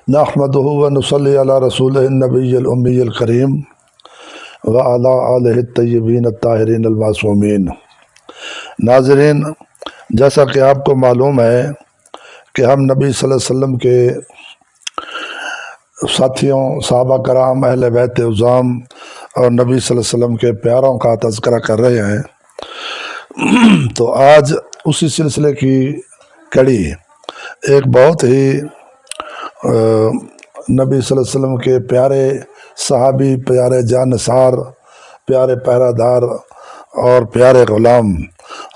نحمدہ و نصلی علی رسولہ النبی الامی الکریم وعلی آلہ الطیبین الطاہرین المعصومین۔ ناظرین، جیسا کہ آپ کو معلوم ہے کہ ہم نبی صلی اللہ علیہ وسلم کے ساتھیوں، صحابہ کرام، اہل بیت عظام اور نبی صلی اللہ علیہ وسلم کے پیاروں کا تذکرہ کر رہے ہیں، تو آج اسی سلسلے کی کڑی ایک بہت ہی نبی صلی اللہ علیہ وسلم کے پیارے صحابی، پیارے جانثار، پیارے پہرہ دار اور پیارے غلام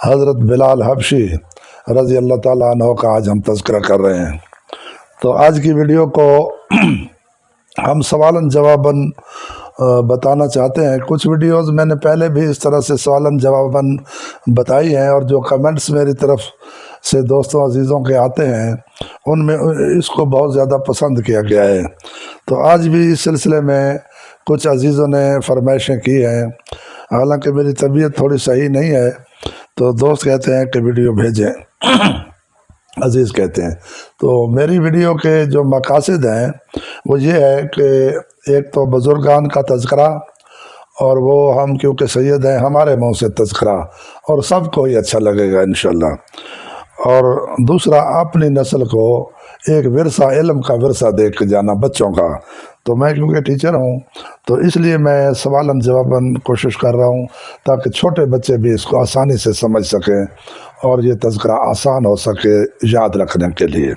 حضرت بلال حبشی رضی اللہ تعالیٰ عنہ کا آج ہم تذکرہ کر رہے ہیں۔ تو آج کی ویڈیو کو ہم سوالن جواباً بتانا چاہتے ہیں۔ کچھ ویڈیوز میں نے پہلے بھی اس طرح سے سوالن جواباً بتائی ہیں، اور جو کمنٹس میری طرف سے دوستوں عزیزوں کے آتے ہیں ان میں اس کو بہت زیادہ پسند کیا گیا ہے۔ تو آج بھی اس سلسلے میں کچھ عزیزوں نے فرمائشیں کی ہیں، حالانکہ میری طبیعت تھوڑی صحیح نہیں ہے، تو دوست کہتے ہیں کہ ویڈیو بھیجیں، عزیز کہتے ہیں۔ تو میری ویڈیو کے جو مقاصد ہیں وہ یہ ہے کہ ایک تو بزرگان کا تذکرہ، اور وہ ہم کیونکہ سید ہیں ہمارے منہ سے تذکرہ، اور سب کو ہی اچھا لگے گا انشاءاللہ۔ اور دوسرا اپنی نسل کو ایک ورثہ، علم کا ورثہ دے کے جانا بچوں کا۔ تو میں کیونکہ ٹیچر ہوں تو اس لیے میں سوالن جواباً کوشش کر رہا ہوں تاکہ چھوٹے بچے بھی اس کو آسانی سے سمجھ سکیں اور یہ تذکرہ آسان ہو سکے یاد رکھنے کے لیے۔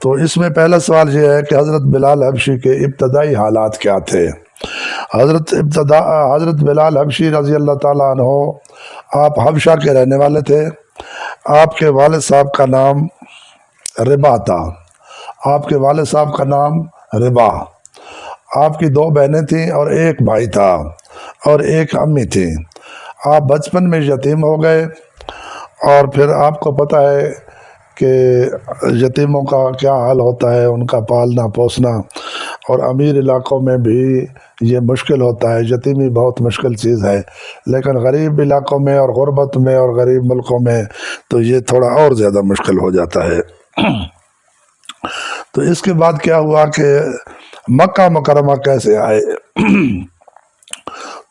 تو اس میں پہلا سوال یہ ہے کہ حضرت بلال حبشی کے ابتدائی حالات کیا تھے؟ حضرت بلال حبشی رضی اللہ تعالیٰ عنہ آپ حبشہ کے رہنے والے تھے۔ آپ کے والد صاحب کا نام ربا تھا۔ آپ کے والد صاحب کا نام ربا۔ آپ کی 2 بہنیں تھیں اور ایک بھائی تھا اور ایک امی تھی۔ آپ بچپن میں یتیم ہو گئے، اور پھر آپ کو پتہ ہے کہ یتیموں کا کیا حال ہوتا ہے، ان کا پالنا پوسنا، اور امیر علاقوں میں بھی یہ مشکل ہوتا ہے۔ یتیمی بہت مشکل چیز ہے، لیکن غریب علاقوں میں اور غربت میں اور غریب ملکوں میں تو یہ تھوڑا اور زیادہ مشکل ہو جاتا ہے۔ تو اس کے بعد کیا ہوا کہ مکہ مکرمہ کیسے آئے؟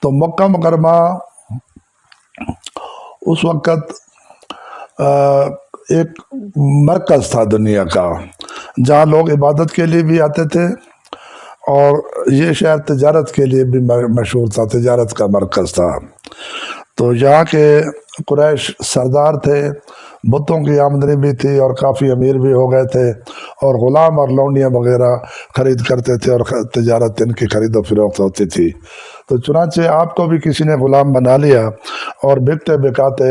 تو مکہ مکرمہ اس وقت ایک مرکز تھا دنیا کا، جہاں لوگ عبادت کے لیے بھی آتے تھے، اور یہ شہر تجارت کے لیے بھی مشہور تھا، تجارت کا مرکز تھا۔ تو یہاں کے قریش سردار تھے، بتوں کی آمدنی بھی تھی، اور کافی امیر بھی ہو گئے تھے، اور غلام اور لونڈیاں وغیرہ خرید کرتے تھے، اور تجارت ان کی خرید و فروخت ہوتی تھی۔ تو چنانچہ آپ کو بھی کسی نے غلام بنا لیا، اور بکتے بکاتے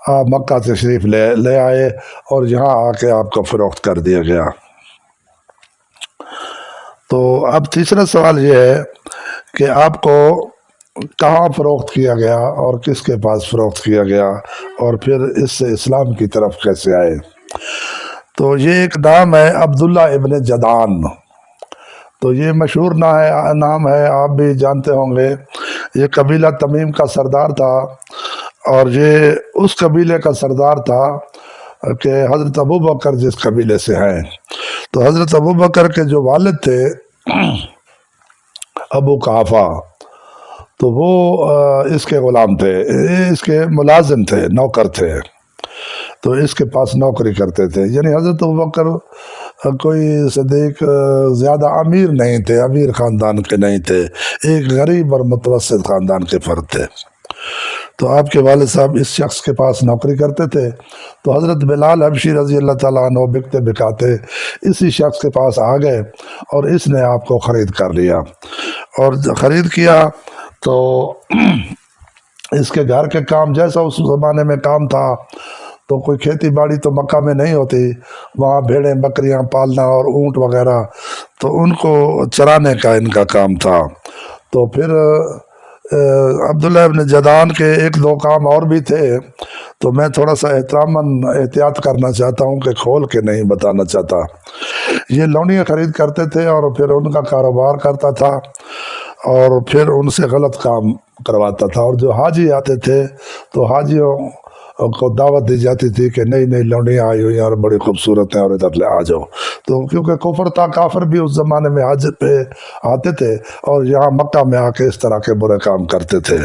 آپ مکہ تشریف لے آئے، اور یہاں آ کے آپ کو فروخت کر دیا گیا۔ تو اب تیسرا سوال یہ ہے کہ آپ کو کہاں فروخت کیا گیا اور کس کے پاس فروخت کیا گیا، اور پھر اس سے اسلام کی طرف کیسے آئے؟ تو یہ ایک نام ہے عبداللہ ابن جدعان۔ تو یہ مشہور نام ہے، آپ بھی جانتے ہوں گے۔ یہ قبیلہ تمیم کا سردار تھا، اور یہ اس قبیلے کا سردار تھا کہ حضرت ابوبکر جس قبیلے سے ہیں۔ تو حضرت ابوبکر کے جو والد تھے ابو قحافہ، تو وہ اس کے غلام تھے، اس کے ملازم تھے، نوکر تھے، تو اس کے پاس نوکری کرتے تھے۔ یعنی حضرت ابوبکر کوئی صدیق زیادہ امیر نہیں تھے، امیر خاندان کے نہیں تھے، ایک غریب اور متوسط خاندان کے فرد تھے۔ تو آپ کے والد صاحب اس شخص کے پاس نوکری کرتے تھے۔ تو حضرت بلال حبشی رضی اللہ تعالیٰ عنہ بکتے بکاتے اسی شخص کے پاس آ گئے، اور اس نے آپ کو خرید کر لیا، اور خرید کیا تو اس کے گھر کے کام جیسا اس زمانے میں کام تھا، تو کوئی کھیتی باڑی تو مکہ میں نہیں ہوتی، وہاں بھیڑیں بکریاں پالنا اور اونٹ وغیرہ، تو ان کو چرانے کا ان کا کام تھا۔ تو پھر عبداللہ ابن جدعان کے 1-2 کام اور بھی تھے، تو میں تھوڑا سا احتیاط کرنا چاہتا ہوں کہ کھول کے نہیں بتانا چاہتا۔ یہ لونڈیاں خرید کرتے تھے، اور پھر ان کا کاروبار کرتا تھا، اور پھر ان سے غلط کام کرواتا تھا۔ اور جو حاجی آتے تھے تو حاجیوں کو دعوت دی جاتی تھی کہ نئی نئی لونڈیاں آئی ہوئی ہیں اور بڑی خوبصورت ہیں اور ادھر لے آ جاؤ. تو کیونکہ کفر تھا، کافر بھی اس زمانے میں حج پہ آتے تھے اور یہاں مکہ میں آ کے اس طرح کے برے کام کرتے تھے.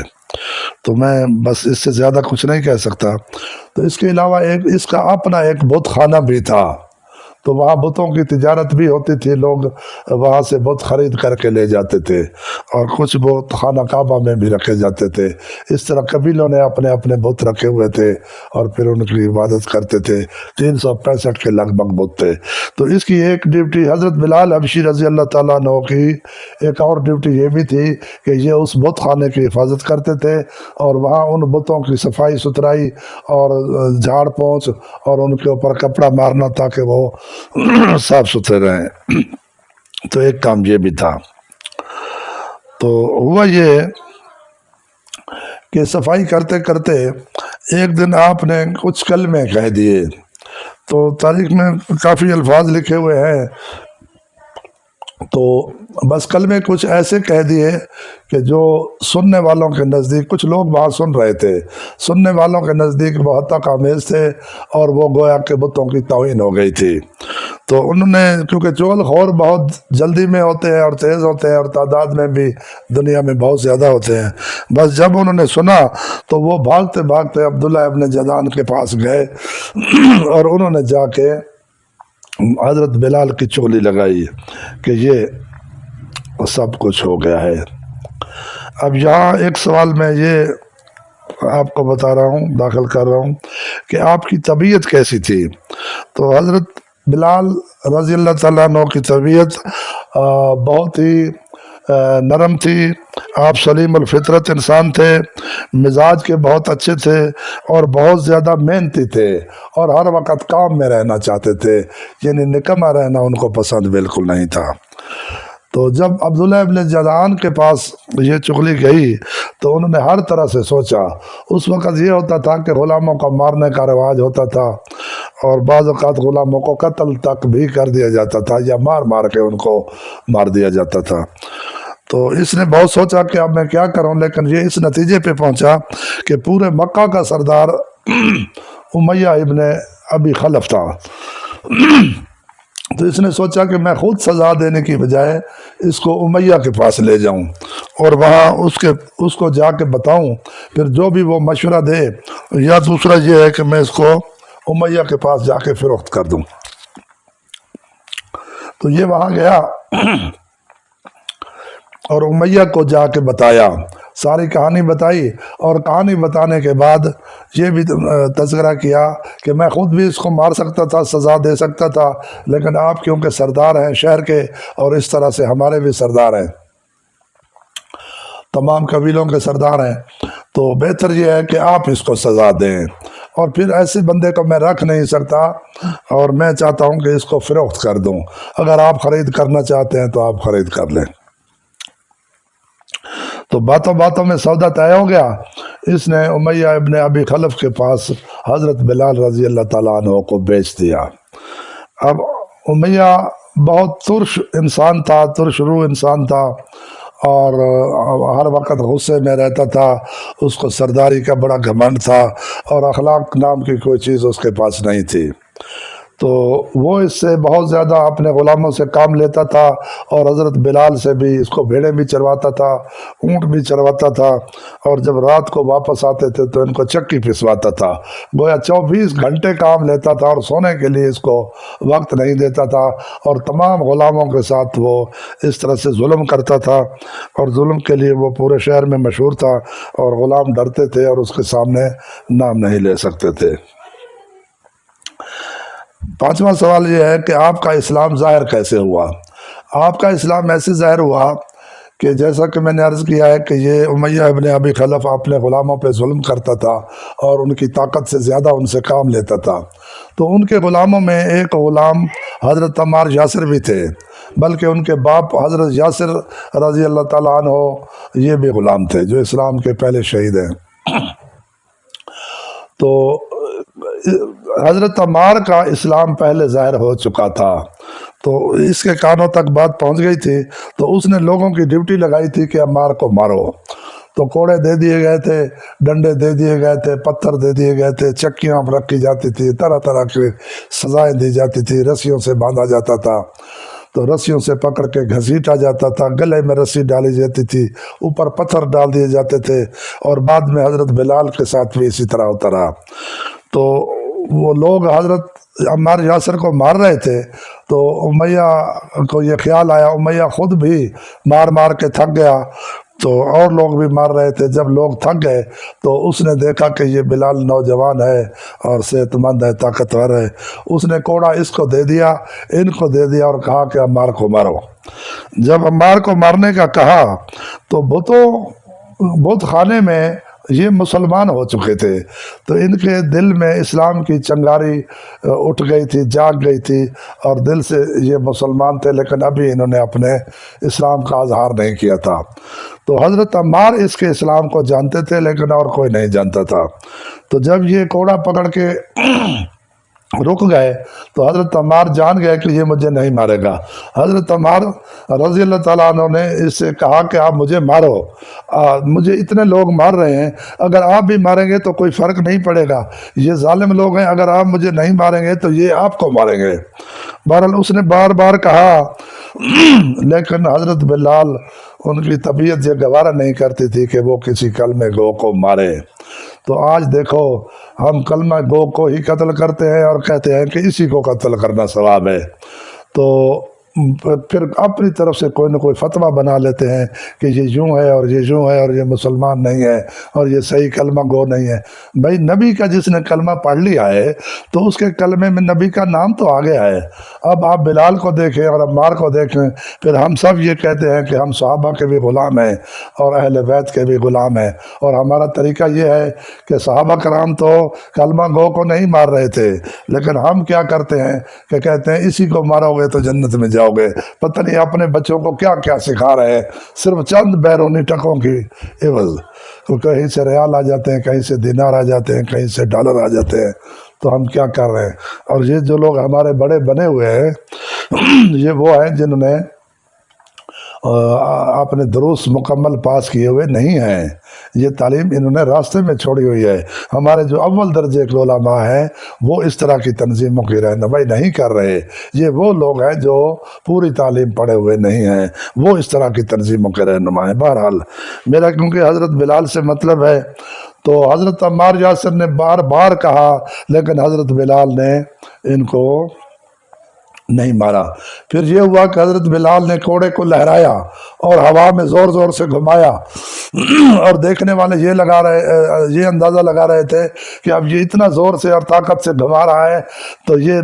تو میں بس اس سے زیادہ کچھ نہیں کہہ سکتا. تو اس کے علاوہ اس کا اپنا ایک بت خانہ بھی تھا، تو وہاں بتوں کی تجارت بھی ہوتی تھی، لوگ وہاں سے بت خرید کر کے لے جاتے تھے اور کچھ بت خانہ کعبہ میں بھی رکھے جاتے تھے. اس طرح قبیلوں نے اپنے اپنے بت رکھے ہوئے تھے اور پھر ان کی عبادت کرتے تھے. 365 کے لگ بھگ بت تھے. تو اس کی ایک ڈیوٹی حضرت بلال حبشی رضی اللہ تعالیٰ عنہ کی ایک اور ڈیوٹی یہ بھی تھی کہ یہ اس بت خانے کی حفاظت کرتے تھے اور وہاں ان بتوں کی صفائی ستھرائی اور جھاڑ پونچھ اور ان کے اوپر کپڑا مارنا تاکہ وہ صاف ستھرے رہیں. تو ایک کام یہ بھی تھا. تو ہوا یہ کہ صفائی کرتے کرتے ایک دن آپ نے کچھ کلمے کہہ دیے. تو تاریخ میں کافی الفاظ لکھے ہوئے ہیں، تو بس کلمے کچھ ایسے کہہ دیے کہ جو سننے والوں کے نزدیک، کچھ لوگ وہاں سن رہے تھے، سننے والوں کے نزدیک وہ حتق آمیز تھے اور وہ گویا کہ بتوں کی توہین ہو گئی تھی. تو انہوں نے، کیونکہ چغل خور بہت جلدی میں ہوتے ہیں اور تیز ہوتے ہیں اور تعداد میں بھی دنیا میں بہت زیادہ ہوتے ہیں، بس جب انہوں نے سنا تو وہ بھاگتے بھاگتے عبداللہ ابن جدعان کے پاس گئے اور انہوں نے جا کے حضرت بلال کی چغلی لگائی کہ یہ سب کچھ ہو گیا ہے. اب یہاں ایک سوال میں یہ آپ کو بتا رہا ہوں، داخل کر رہا ہوں کہ آپ کی طبیعت کیسی تھی. تو حضرت بلال رضی اللہ تعالیٰ عنہ کی طبیعت بہت ہی نرم تھی. آپ سلیم الفطرت انسان تھے، مزاج کے بہت اچھے تھے اور بہت زیادہ محنتی تھے اور ہر وقت کام میں رہنا چاہتے تھے، یعنی نکما رہنا ان کو پسند بالکل نہیں تھا. تو جب عبداللہ ابن جدعان کے پاس یہ چغلی گئی تو انہوں نے ہر طرح سے سوچا. اس وقت یہ ہوتا تھا کہ غلاموں کا مارنے کا رواج ہوتا تھا اور بعض اوقات غلاموں کو قتل تک بھی کر دیا جاتا تھا یا مار مار کے ان کو مار دیا جاتا تھا. تو اس نے بہت سوچا کہ اب میں کیا کروں، لیکن یہ اس نتیجے پہ پہنچا کہ پورے مکہ کا سردار امیہ ابن ابی خلف تھا. تو اس نے سوچا کہ میں خود سزا دینے کی بجائے اس کو امیہ کے پاس لے جاؤں اور وہاں اس کو جا کے بتاؤں، پھر جو بھی وہ مشورہ دے. یا دوسرا یہ ہے کہ میں اس کو امیہ کے پاس جا کے فروخت کر دوں. تو یہ وہاں گیا اور امیہ کو جا کے بتایا، ساری کہانی بتائی اور کہانی بتانے کے بعد یہ بھی تذکرہ کیا کہ میں خود بھی اس کو مار سکتا تھا، سزا دے سکتا تھا، لیکن آپ کیونکہ سردار ہیں شہر کے اور اس طرح سے ہمارے بھی سردار ہیں، تمام قبیلوں کے سردار ہیں، تو بہتر یہ ہے کہ آپ اس کو سزا دیں. اور پھر ایسے بندے کو میں رکھ نہیں سکتا اور میں چاہتا ہوں کہ اس کو فروخت کر دوں. اگر آپ خرید کرنا چاہتے ہیں تو آپ خرید کر لیں. تو باتوں باتوں میں سودا طے ہو گیا. اس نے امیہ ابن ابی خلف کے پاس حضرت بلال رضی اللہ تعالیٰ عنہ کو بیچ دیا. اب امیہ بہت ترش انسان تھا، ترش روح انسان تھا اور ہر وقت غصے میں رہتا تھا. اس کو سرداری کا بڑا گھمنڈ تھا اور اخلاق نام کی کوئی چیز اس کے پاس نہیں تھی. تو وہ اس سے بہت زیادہ اپنے غلاموں سے کام لیتا تھا اور حضرت بلال سے بھی اس کو بھیڑیں بھی چرواتا تھا، اونٹ بھی چرواتا تھا اور جب رات کو واپس آتے تھے تو ان کو چکی پسواتا تھا. گویا 24 گھنٹے کام لیتا تھا اور سونے کے لیے اس کو وقت نہیں دیتا تھا اور تمام غلاموں کے ساتھ وہ اس طرح سے ظلم کرتا تھا اور ظلم کے لیے وہ پورے شہر میں مشہور تھا اور غلام ڈرتے تھے اور اس کے سامنے نام نہیں لے سکتے تھے. پانچواں سوال یہ ہے کہ آپ کا اسلام ظاہر کیسے ہوا؟ آپ کا اسلام ایسے ظاہر ہوا کہ جیسا کہ میں نے عرض کیا ہے کہ یہ امیہ ابن ابی خلف اپنے غلاموں پہ ظلم کرتا تھا اور ان کی طاقت سے زیادہ ان سے کام لیتا تھا. تو ان کے غلاموں میں ایک غلام حضرت عمار یاسر بھی تھے، بلکہ ان کے باپ حضرت یاسر رضی اللہ تعالیٰ عنہ یہ بھی غلام تھے جو اسلام کے پہلے شہید ہیں. تو حضرت عمار کا اسلام پہلے ظاہر ہو چکا تھا، تو اس کے کانوں تک بات پہنچ گئی تھی. تو اس نے لوگوں کی ڈیوٹی لگائی تھی کہ عمار کو مارو. تو کوڑے دے دیے گئے تھے، ڈنڈے دے دیے گئے تھے، پتھر دے دیے گئے تھے، چکیاں رکھی جاتی تھی، طرح طرح کی سزائیں دی جاتی تھی، رسیوں سے باندھا جاتا تھا، تو رسیوں سے پکڑ کے گھسیٹا جاتا تھا، گلے میں رسی ڈالی جاتی تھی، اوپر پتھر ڈال دیے جاتے تھے، اور بعد میں حضرت بلال کے ساتھ بھی اسی طرح ہوتا رہا۔ تو وہ لوگ حضرت عمار یاسر کو مار رہے تھے، تو امیہ کو یہ خیال آیا، امیہ خود بھی مار مار کے تھک گیا، تو اور لوگ بھی مار رہے تھے۔ جب لوگ تھک گئے تو اس نے دیکھا کہ یہ بلال نوجوان ہے اور صحت مند ہے، طاقتور ہے، اس نے کوڑا اس کو دے دیا، ان کو دے دیا، اور کہا کہ عمار کو مارو۔ جب عمار کو مارنے کا کہا تو بت خانے میں یہ مسلمان ہو چکے تھے، تو ان کے دل میں اسلام کی چنگاری اٹھ گئی تھی، جاگ گئی تھی، اور دل سے یہ مسلمان تھے، لیکن ابھی انہوں نے اپنے اسلام کا اظہار نہیں کیا تھا۔ تو حضرت عمار اس کے اسلام کو جانتے تھے، لیکن اور کوئی نہیں جانتا تھا۔ تو جب یہ کوڑا پکڑ کے رک گئے تو حضرت عمار جان گئے کہ یہ مجھے نہیں مارے گا۔ حضرت عمار رضی اللہ تعالیٰ عنہ نے اس سے کہا کہ آپ مجھے مارو، مجھے اتنے لوگ مار رہے ہیں، اگر آپ بھی ماریں گے تو کوئی فرق نہیں پڑے گا، یہ ظالم لوگ ہیں، اگر آپ مجھے نہیں ماریں گے تو یہ آپ کو ماریں گے۔ بہرحال اس نے بار بار کہا، لیکن حضرت بلال ان کی طبیعت یہ گوارا نہیں کرتی تھی کہ وہ کسی کلمہ گو کو مارے۔ تو آج دیکھو ہم کلمہ گو کو ہی قتل کرتے ہیں اور کہتے ہیں کہ اسی کو قتل کرنا ثواب ہے، تو پھر اپنی طرف سے کوئی نہ کوئی فتویٰ بنا لیتے ہیں کہ یہ یوں ہے اور یہ یوں ہے اور یہ مسلمان نہیں ہے اور یہ صحیح کلمہ گو نہیں ہے۔ بھائی نبی کا جس نے کلمہ پڑھ لیا ہے تو اس کے کلمے میں نبی کا نام تو آ گیا ہے۔ اب آپ بلال کو دیکھیں اور عمار کو دیکھیں، پھر ہم سب یہ کہتے ہیں کہ ہم صحابہ کے بھی غلام ہیں اور اہل بیت کے بھی غلام ہیں، اور ہمارا طریقہ یہ ہے کہ صحابہ کرام تو کلمہ گو کو نہیں مار رہے تھے، لیکن ہم کیا کرتے ہیں کہ کہتے ہیں اسی کو مارو گے تو جنت میں جاؤ گے۔ پتہ نہیں اپنے بچوں کو کیا کیا سکھا رہے ہیں، صرف چند بیرونی ٹکوں کی عوض، کہیں سے ریال آ جاتے ہیں، کہیں سے دینار آ جاتے ہیں، کہیں سے ڈالر آ جاتے ہیں، تو ہم کیا کر رہے ہیں۔ اور یہ جو لوگ ہمارے بڑے بنے ہوئے ہیں یہ وہ ہیں جنہوں نے اپنے دروس مکمل پاس کیے ہوئے نہیں ہیں، یہ تعلیم انہوں نے راستے میں چھوڑی ہوئی ہے۔ ہمارے جو اول درجے کے علماء ہیں وہ اس طرح کی تنظیموں کی رہنمائی نہیں کر رہے، یہ وہ لوگ ہیں جو پوری تعلیم پڑھے ہوئے نہیں ہیں، وہ اس طرح کی تنظیموں کے رہنما ہیں۔ بہرحال میرا کیونکہ حضرت بلال سے مطلب ہے، تو حضرت عمار یاسر نے بار بار کہا، لیکن حضرت بلال نے ان کو نہیں مارا۔ پھر یہ ہوا کہ حضرت بلال نے کوڑے کو لہرایا اور ہوا میں زور زور سے گھمایا، اور دیکھنے والے یہ اندازہ لگا رہے تھے کہ اب یہ اتنا زور سے اور طاقت سے گھما رہا ہے تو یہ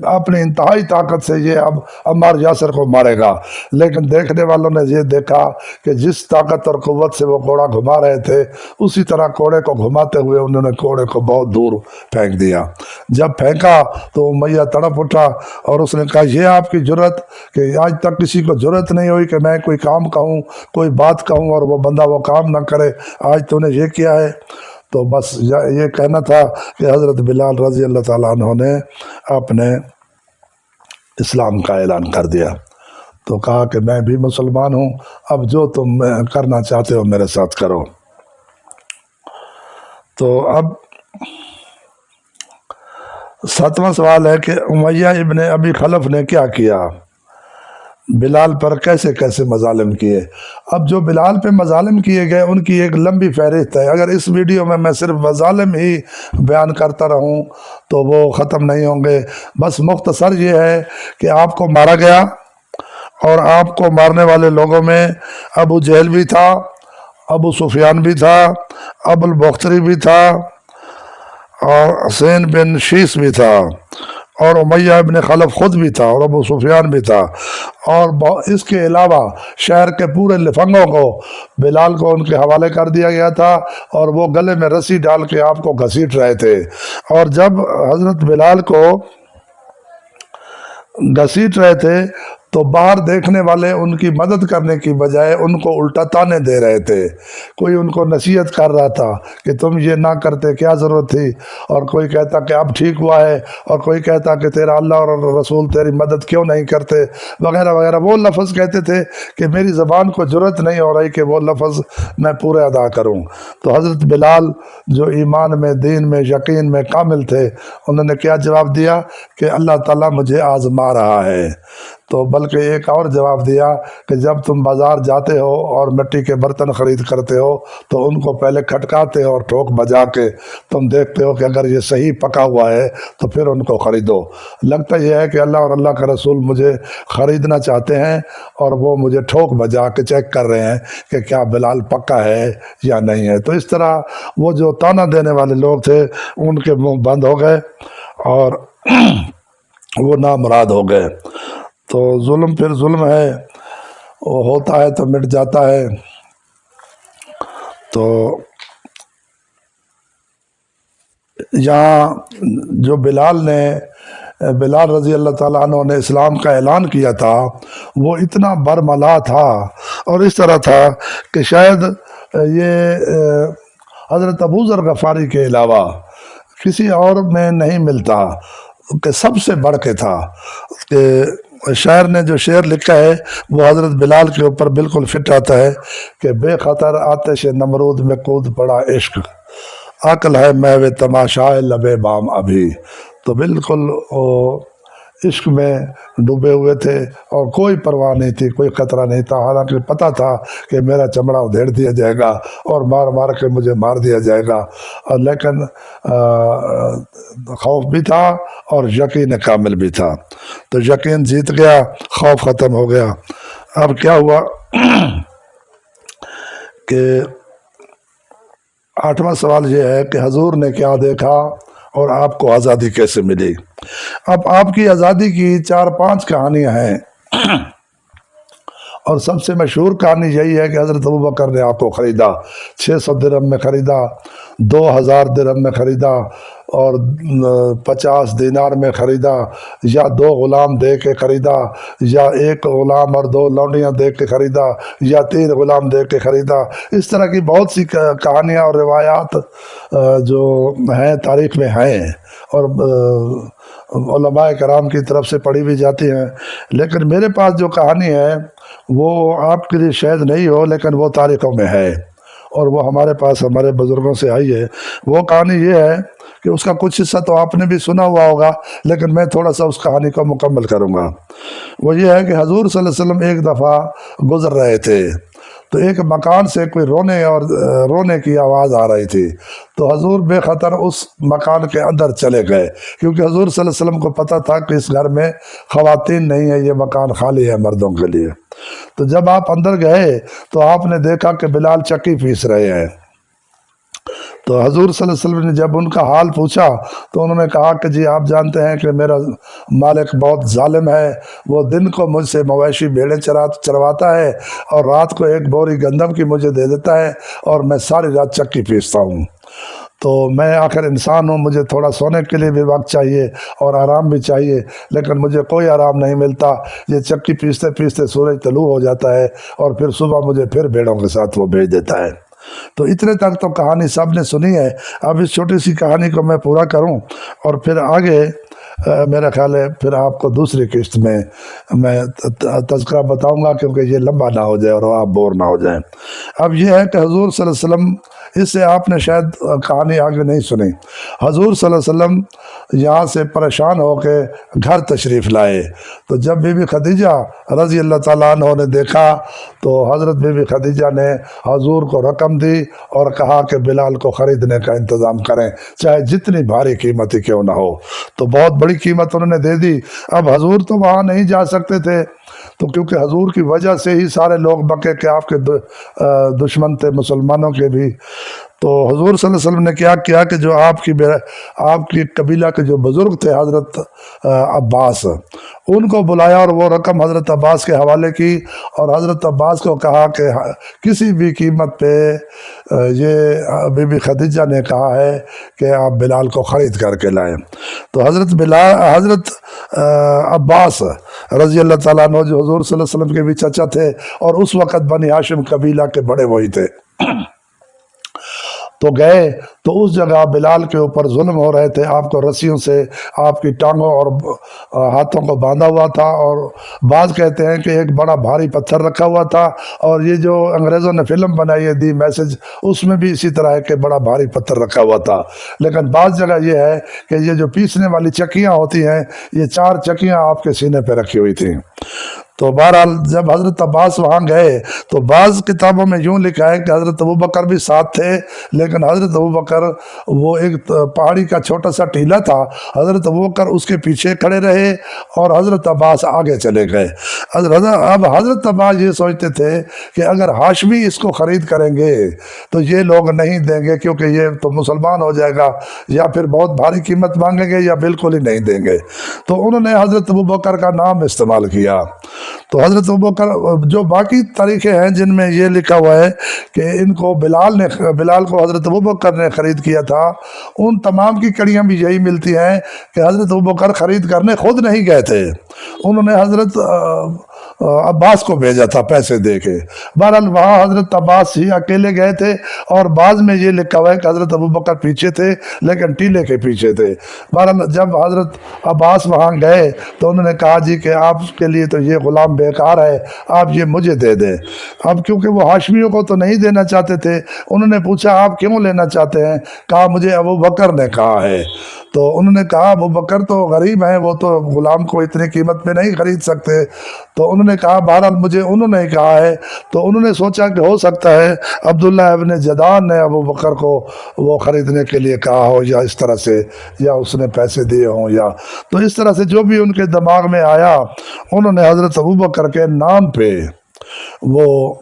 اپنی انتہائی طاقت سے یہ اب عمار یاسر کو مارے گا، لیکن دیکھنے والوں نے یہ دیکھا کہ جس طاقت اور قوت سے وہ کوڑا گھما رہے تھے اسی طرح کوڑے کو گھماتے ہوئے انہوں نے کوڑے کو بہت دور پھینک دیا۔ جب پھینکا تو امیہ تڑپ اٹھا اور اس نے کہا، یہ آپ کی جرت کہ آج تک کسی کو جرت نہیں ہوئی کہ میں کوئی کام کہوں، کوئی بات کہوں اور وہ بندہ وہ کام نہ کرے، آج تو نے یہ کیا ہے۔ تو بس یہ کہنا تھا کہ حضرت بلال رضی اللہ تعالیٰ عنہ نے اپنے اسلام کا اعلان کر دیا، تو کہا کہ میں بھی مسلمان ہوں، اب جو تم کرنا چاہتے ہو میرے ساتھ کرو۔ تو اب 7واں سوال ہے کہ امیہ ابن ابی خلف نے کیا کیا، بلال پر کیسے کیسے مظالم کیے۔ اب جو بلال پہ مظالم کیے گئے ان کی ایک لمبی فہرست ہے، اگر اس ویڈیو میں صرف مظالم ہی بیان کرتا رہوں تو وہ ختم نہیں ہوں گے۔ بس مختصر یہ ہے کہ آپ کو مارا گیا، اور آپ کو مارنے والے لوگوں میں ابو جہل بھی تھا، ابو سفیان بھی تھا، ابو البختری بھی تھا، اور حسین بن شیس بھی تھا، اور امیہ ابن خلف خود بھی تھا، اور ابو سفیان بھی تھا، اور اس کے علاوہ شہر کے پورے لفنگوں کو بلال کو ان کے حوالے کر دیا گیا تھا، اور وہ گلے میں رسی ڈال کے آپ کو گھسیٹ رہے تھے۔ اور جب حضرت بلال کو گھسیٹ رہے تھے تو باہر دیکھنے والے ان کی مدد کرنے کی بجائے ان کو الٹا تانے دے رہے تھے۔ کوئی ان کو نصیحت کر رہا تھا کہ تم یہ نہ کرتے، کیا ضرورت تھی، اور کوئی کہتا کہ اب ٹھیک ہوا ہے، اور کوئی کہتا کہ تیرا اللہ اور رسول تیری مدد کیوں نہیں کرتے، وغیرہ وغیرہ۔ وہ لفظ کہتے تھے کہ میری زبان کو جرأت نہیں ہو رہی کہ وہ لفظ میں پورے ادا کروں۔ تو حضرت بلال جو ایمان میں، دین میں، یقین میں کامل تھے، انہوں نے کیا جواب دیا کہ اللہ تعالیٰ مجھے آزما رہا ہے۔ تو بلکہ ایک اور جواب دیا کہ جب تم بازار جاتے ہو اور مٹی کے برتن خرید کرتے ہو تو ان کو پہلے کھٹکاتے ہو اور ٹھوک بجا کے تم دیکھتے ہو کہ اگر یہ صحیح پکا ہوا ہے تو پھر ان کو خریدو۔ لگتا یہ ہے کہ اللہ اور اللہ کا رسول مجھے خریدنا چاہتے ہیں اور وہ مجھے ٹھوک بجا کے چیک کر رہے ہیں کہ کیا بلال پکا ہے یا نہیں ہے۔ تو اس طرح وہ جو تانا دینے والے لوگ تھے ان کے منہ بند ہو گئے اور وہ نامراد ہو گئے۔ تو ظلم پھر ظلم ہے، وہ ہوتا ہے تو مٹ جاتا ہے۔ تو یہاں جو بلال رضی اللہ تعالیٰ عنہ نے اسلام کا اعلان کیا تھا، وہ اتنا برملا تھا اور اس طرح تھا کہ شاید یہ حضرت ابو ذر غفاری کے علاوہ کسی اور میں نہیں ملتا، کہ سب سے بڑھ کے تھا۔ کہ شاعر نے جو شعر لکھا ہے وہ حضرت بلال کے اوپر بالکل فٹ آتا ہے کہ بے خطر آتش نمرود میں کود پڑا عشق، عقل ہے محو تماشائے لبے بام ابھی۔ تو بالکل وہ عشق میں ڈوبے ہوئے تھے اور کوئی پرواہ نہیں تھی، کوئی خطرہ نہیں تھا، حالانکہ پتہ تھا کہ میرا چمڑا ادھیڑ دیا جائے گا اور مار مار کے مجھے مار دیا جائے گا، لیکن خوف بھی تھا اور یقین کامل بھی تھا۔ تو یقین جیت گیا، خوف ختم ہو گیا۔ اب کیا ہوا کہ 8واں سوال یہ ہے کہ حضور نے کیا دیکھا اور آپ کو آزادی کیسے ملی؟ اب آپ کی آزادی کی 4-5 کہانیاں ہیں، اور سب سے مشہور کہانی یہی ہے کہ حضرت ابوبکر نے آپ کو خریدا، 600 درہم میں خریدا، 2000 درہم میں خریدا، اور 50 دینار میں خریدا، یا 2 غلام دے کے خریدا، یا 1 غلام اور 2 لونڈیاں دے کے خریدا، یا 3 غلام دے کے خریدا۔ اس طرح کی بہت سی کہانیاں اور روایات جو ہیں تاریخ میں ہیں، اور علماء کرام کی طرف سے پڑھی بھی جاتی ہیں، لیکن میرے پاس جو کہانی ہے وہ آپ کے لیے شاید نہیں ہو، لیکن وہ تاریخوں میں ہے اور وہ ہمارے پاس ہمارے بزرگوں سے آئی ہے۔ وہ کہانی یہ ہے کہ اس کا کچھ حصہ تو آپ نے بھی سنا ہوا ہوگا، لیکن میں تھوڑا سا اس کہانی کو مکمل کروں گا۔ وہ یہ ہے کہ حضور صلی اللہ علیہ وسلم ایک دفعہ گزر رہے تھے تو ایک مکان سے کوئی رونے کی آواز آ رہی تھی، تو حضور بے خطر اس مکان کے اندر چلے گئے، کیونکہ حضور صلی اللہ علیہ وسلم کو پتہ تھا کہ اس گھر میں خواتین نہیں ہیں، یہ مکان خالی ہے مردوں کے لیے۔ تو جب آپ اندر گئے تو آپ نے دیکھا کہ بلال چکی پیس رہے ہیں۔ تو حضور صلی اللہ علیہ وسلم نے جب ان کا حال پوچھا تو انہوں نے کہا کہ جی آپ جانتے ہیں کہ میرا مالک بہت ظالم ہے، وہ دن کو مجھ سے مویشی بھیڑیں چرواتا ہے اور رات کو 1 بوری گندم کی مجھے دے دیتا ہے، اور میں ساری رات چکی پیستا ہوں۔ تو میں آخر انسان ہوں، مجھے تھوڑا سونے کے لیے بھی وقت چاہیے اور آرام بھی چاہیے، لیکن مجھے کوئی آرام نہیں ملتا۔ یہ چکی پیستے پیستے سورج طلوع ہو جاتا ہے اور پھر صبح مجھے پھر بھیڑوں کے ساتھ وہ بھیج دیتا ہے۔ تو اتنے تک تو کہانی سب نے سنی ہے۔ اب اس چھوٹی سی کہانی کو میں پورا کروں اور پھر آگے میرا خیال ہے پھر آپ کو دوسری قسط میں تذکرہ بتاؤں گا، کیونکہ یہ لمبا نہ ہو جائے اور آپ بور نہ ہو جائیں۔ اب یہ ہے کہ حضور صلی اللہ علیہ وسلم، اس سے آپ نے شاید کہانی آگے نہیں سنی، حضور صلی اللہ علیہ وسلم یہاں سے پریشان ہو کے گھر تشریف لائے۔ تو جب بی بی خدیجہ رضی اللہ تعالیٰ عنہ نے دیکھا تو حضرت بی بی خدیجہ نے حضور کو رقم دی اور کہا کہ بلال کو خریدنے کا انتظام کریں، چاہے جتنی بھاری قیمت ہی کیوں نہ ہو۔ تو بہت بڑی قیمت انہوں نے دے دی۔ اب حضور تو وہاں نہیں جا سکتے تھے، تو کیونکہ حضور کی وجہ سے ہی سارے لوگ بکے کہ آپ کے دشمن تھے مسلمانوں کے بھی، تو حضور صلی اللہ علیہ وسلم نے کیا کیا کہ جو آپ کی قبیلہ کے جو بزرگ تھے حضرت عباس، ان کو بلایا اور وہ رقم حضرت عباس کے حوالے کی، اور حضرت عباس کو کہا کہ کسی بھی قیمت پہ یہ بی بی خدیجہ نے کہا ہے کہ آپ بلال کو خرید کر کے لائیں۔ تو حضرت عباس رضی اللہ تعالیٰ عنہ جو حضور صلی اللہ علیہ وسلم کے بھی چچا تھے اور اس وقت بنی ہاشم قبیلہ کے بڑے وہی تھے، تو گئے تو اس جگہ بلال کے اوپر ظلم ہو رہے تھے، آپ کو رسیوں سے آپ کی ٹانگوں اور ہاتھوں کو باندھا ہوا تھا، اور بعض کہتے ہیں کہ ایک بڑا بھاری پتھر رکھا ہوا تھا، اور یہ جو انگریزوں نے فلم بنائی ہے دی میسج، اس میں بھی اسی طرح ہے کہ بڑا بھاری پتھر رکھا ہوا تھا۔ لیکن بعض جگہ یہ ہے کہ یہ جو پیسنے والی چکیاں ہوتی ہیں، یہ 4 چکیاں آپ کے سینے پہ رکھی ہوئی تھیں۔ تو بہرحال جب حضرت عباس وہاں گئے تو بعض کتابوں میں یوں لکھا ہے کہ حضرت ابوبکر بھی ساتھ تھے، لیکن حضرت ابوبکر وہ ایک پہاڑی کا چھوٹا سا ٹیلا تھا، حضرت ابوبکر اس کے پیچھے کھڑے رہے اور حضرت عباس آگے چلے گئے۔ اب حضرت عباس یہ سوچتے تھے کہ اگر ہاشمی اس کو خرید کریں گے تو یہ لوگ نہیں دیں گے، کیونکہ یہ تو مسلمان ہو جائے گا، یا پھر بہت بھاری قیمت مانگیں گے یا بالکل ہی نہیں دیں گے۔ تو انہوں نے حضرت ابوبکر کا نام استعمال کیا۔ تو حضرت ابوبکر، جو باقی طریقے ہیں جن میں یہ لکھا ہوا ہے کہ ان کو بلال کو حضرت ابوبکر نے خرید کیا تھا، ان تمام کی کڑیاں بھی یہی ملتی ہیں کہ حضرت ابوبکر خرید کرنے خود نہیں گئے تھے، انہوں نے حضرت عباس کو بھیجا تھا پیسے دے کے۔ بہرحال وہاں حضرت عباس ہی اکیلے گئے تھے، اور بعض میں یہ لکھا ہوا ہے کہ حضرت ابوبکر پیچھے تھے لیکن ٹیلے کے پیچھے تھے۔ بہرحال جب حضرت عباس وہاں گئے تو انہوں نے کہا جی کہ آپ کے لیے تو یہ غلام بیکار ہے، آپ یہ مجھے دے دیں۔ اب کیونکہ وہ ہاشمیوں کو تو نہیں دینا چاہتے تھے، انہوں نے پوچھا آپ کیوں لینا چاہتے ہیں؟ کہا مجھے ابوبکر نے کہا ہے۔ تو انہوں نے کہا ابوبکر تو غریب ہیں، وہ تو غلام کو اتنی قیمت پہ نہیں خرید سکتے۔ تو انہوں نے کہا بہرحال مجھے انہوں نے کہا ہے۔ تو انہوں نے سوچا کہ ہو سکتا ہے عبداللہ ابن جدان نے ابوبکر کو وہ خریدنے کے لیے کہا ہو، یا اس طرح سے، یا اس نے پیسے دیے ہوں، یا تو اس طرح سے جو بھی ان کے دماغ میں آیا، انہوں نے حضرت ابوبکر کے نام پہ وہ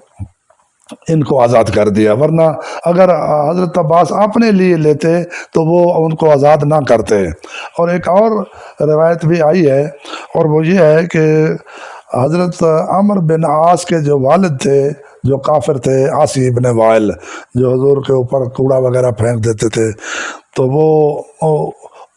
ان کو آزاد کر دیا، ورنہ اگر حضرت عباس اپنے لیے لیتے تو وہ ان کو آزاد نہ کرتے۔ اور ایک اور روایت بھی آئی ہے، اور وہ یہ ہے کہ حضرت عمر بن عاص کے جو والد تھے، جو کافر تھے، عاصی ابن وائل، جو حضور کے اوپر کوڑا وغیرہ پھینک دیتے تھے، تو وہ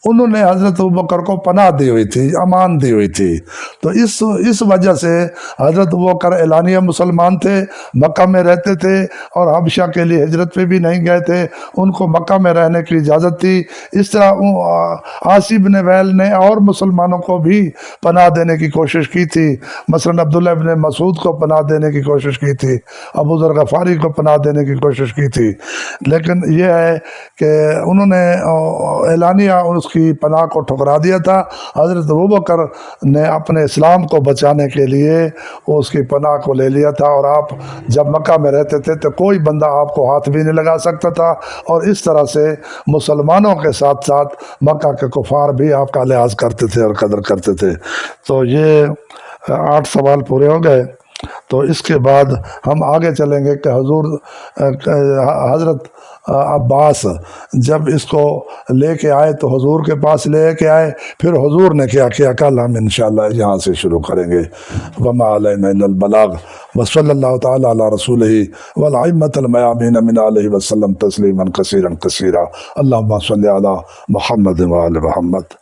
انہوں نے حضرت ابوبکر کو پناہ دی ہوئی تھی، امان دی ہوئی تھی۔ تو اس وجہ سے حضرت ابوبکر اعلانیہ مسلمان تھے، مکہ میں رہتے تھے، اور حبشہ کے لیے ہجرت پہ بھی نہیں گئے تھے، ان کو مکہ میں رہنے کی اجازت تھی۔ اس طرح عاصی بن وائل نے اور مسلمانوں کو بھی پناہ دینے کی کوشش کی تھی، مثلا عبداللہ ابن مسعود کو پناہ دینے کی کوشش کی تھی، ابو ذر غفاری کو پناہ دینے کی کوشش کی تھی، لیکن یہ ہے کہ انہوں نے اعلانیہ اس کی پناہ کو ٹھکرا دیا تھا۔ حضرت ابوبکر نے اپنے اسلام کو بچانے کے لیے اس کی پناہ کو لے لیا تھا، اور آپ جب مکہ میں رہتے تھے تو کوئی بندہ آپ کو ہاتھ بھی نہیں لگا سکتا تھا، اور اس طرح سے مسلمانوں کے ساتھ ساتھ مکہ کے کفار بھی آپ کا لحاظ کرتے تھے اور قدر کرتے تھے۔ تو یہ 8 سوال پورے ہو گئے۔ تو اس کے بعد ہم آگے چلیں گے کہ حضرت عباس جب اس کو لے کے آئے تو حضور کے پاس لے کے آئے، پھر حضور نے کیا کیا، کل ہم انشاءاللہ یہاں سے شروع کریں گے۔ وما علینا الا البلاغ، وصلی اللہ تعالی علی رسولہ والائمۃ المیامین من آلہ وسلم تسلیما کثیرا کثیرا۔ اللہم صلی علی محمد وآل محمد۔